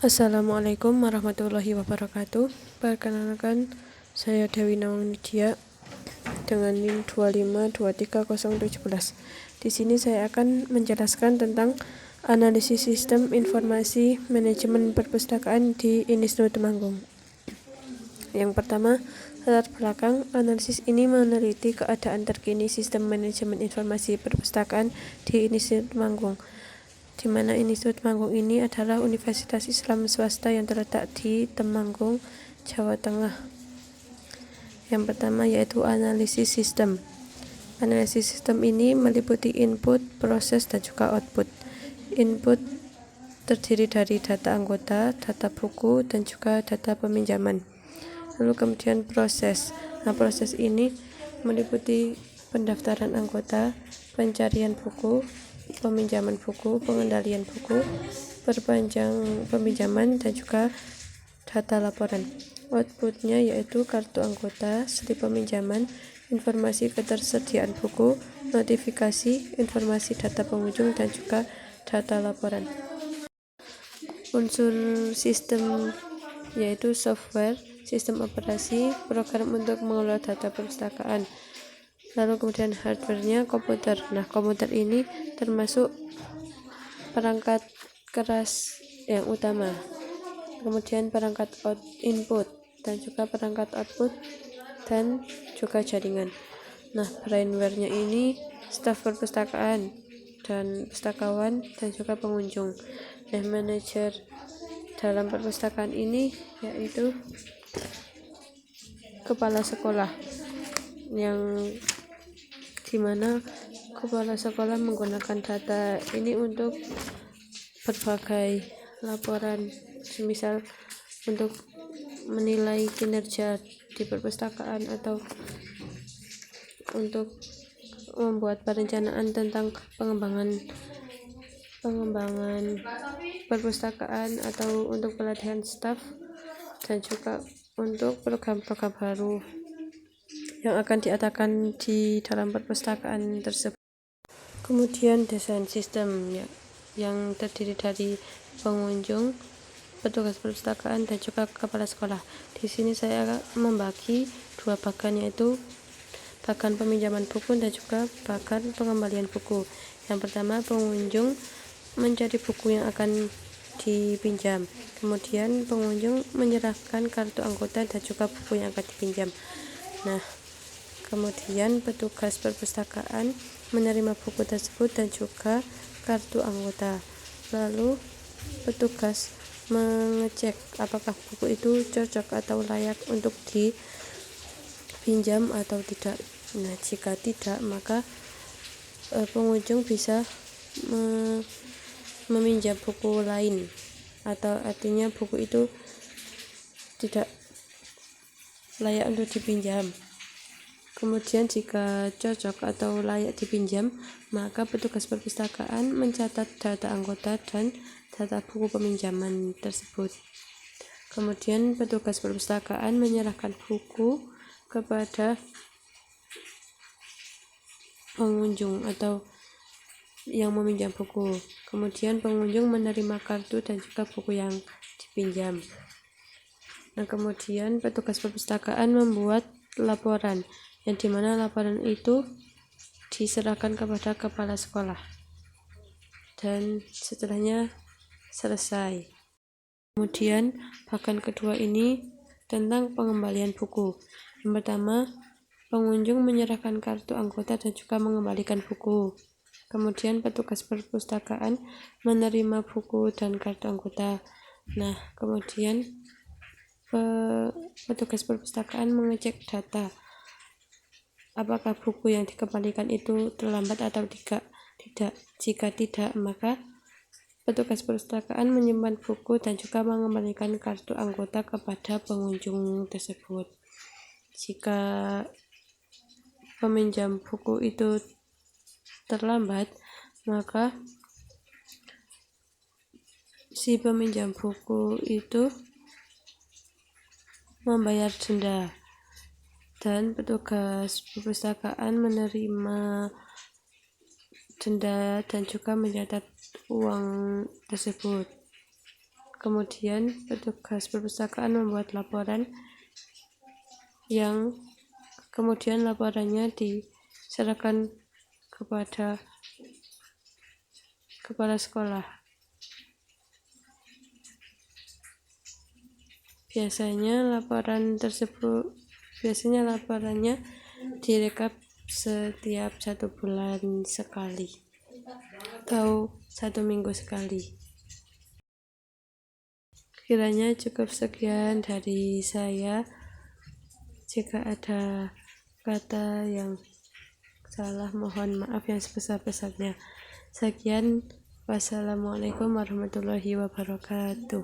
Assalamualaikum warahmatullahi wabarakatuh. Perkenalkan, saya Dewi Naunidia dengan NIM 2523017. Di sini saya akan menjelaskan tentang analisis sistem informasi manajemen perpustakaan di INISNU Temanggung. Yang pertama, latar belakang analisis ini meneliti keadaan terkini sistem manajemen informasi perpustakaan di INISNU Temanggung, di mana INISNU Temanggung ini adalah Universitas Islam swasta yang terletak di Temanggung, Jawa Tengah. Yang pertama yaitu analisis sistem. Analisis sistem ini meliputi input, proses, dan juga output. Input terdiri dari data anggota, data buku, dan juga data peminjaman. Lalu kemudian proses. Nah, proses ini meliputi pendaftaran anggota, pencarian buku, peminjaman buku, pengendalian buku, perpanjang peminjaman, dan juga data laporan. Outputnya yaitu kartu anggota, slip peminjaman, informasi ketersediaan buku, notifikasi, informasi data pengunjung, dan juga data laporan. Unsur sistem yaitu software, sistem operasi, program untuk mengelola data perpustakaan. Lalu kemudian hardware-nya komputer. Nah, komputer ini termasuk perangkat keras yang utama. Kemudian perangkat input dan juga perangkat output dan juga jaringan. Nah, brainware-nya ini staf perpustakaan dan pustakawan dan juga pengunjung. Nah, manajer dalam perpustakaan ini yaitu kepala sekolah, yang dimana kepala sekolah menggunakan data ini untuk berbagai laporan, semisal untuk menilai kinerja di perpustakaan atau untuk membuat perencanaan tentang pengembangan perpustakaan atau untuk pelatihan staf, dan juga untuk program-program baru yang akan diadakan di dalam perpustakaan tersebut. Kemudian desain sistem yang terdiri dari pengunjung, petugas perpustakaan, dan juga kepala sekolah. Di sini saya membagi dua bagan, yaitu bagan peminjaman buku dan juga bagan pengembalian buku. Yang pertama, pengunjung mencari buku yang akan dipinjam. Kemudian pengunjung menyerahkan kartu anggota dan juga buku yang akan dipinjam. Nah, kemudian petugas perpustakaan menerima buku tersebut dan juga kartu anggota. Lalu petugas mengecek apakah buku itu cocok atau layak untuk dipinjam atau tidak. Nah, jika tidak, maka pengunjung bisa meminjam buku lain, atau artinya buku itu tidak layak untuk dipinjam. Kemudian jika cocok atau layak dipinjam, maka petugas perpustakaan mencatat data anggota dan data buku peminjaman tersebut. Kemudian petugas perpustakaan menyerahkan buku kepada pengunjung atau yang meminjam buku. Kemudian pengunjung menerima kartu dan juga buku yang dipinjam. Nah, kemudian petugas perpustakaan membuat laporan, yang dimana laporan itu diserahkan kepada kepala sekolah dan setelahnya selesai. Kemudian bagian kedua ini tentang pengembalian buku. Yang pertama, pengunjung menyerahkan kartu anggota dan juga mengembalikan buku. Kemudian petugas perpustakaan menerima buku dan kartu anggota. Nah, kemudian petugas perpustakaan mengecek data, apakah buku yang dikembalikan itu terlambat atau tidak. Jika tidak, maka petugas perpustakaan menyimpan buku dan juga mengembalikan kartu anggota kepada pengunjung tersebut. Jika peminjam buku itu terlambat, maka si peminjam buku itu membayar denda, dan petugas perpustakaan menerima denda dan juga mencatat uang tersebut. Kemudian petugas perpustakaan membuat laporan yang kemudian laporannya diserahkan kepada kepala sekolah. Biasanya laporannya direkap setiap 1 bulan sekali atau 1 minggu sekali. Kiranya cukup sekian dari saya. Jika ada kata yang salah, mohon maaf yang sebesar-besarnya. Sekian, wassalamualaikum warahmatullahi wabarakatuh.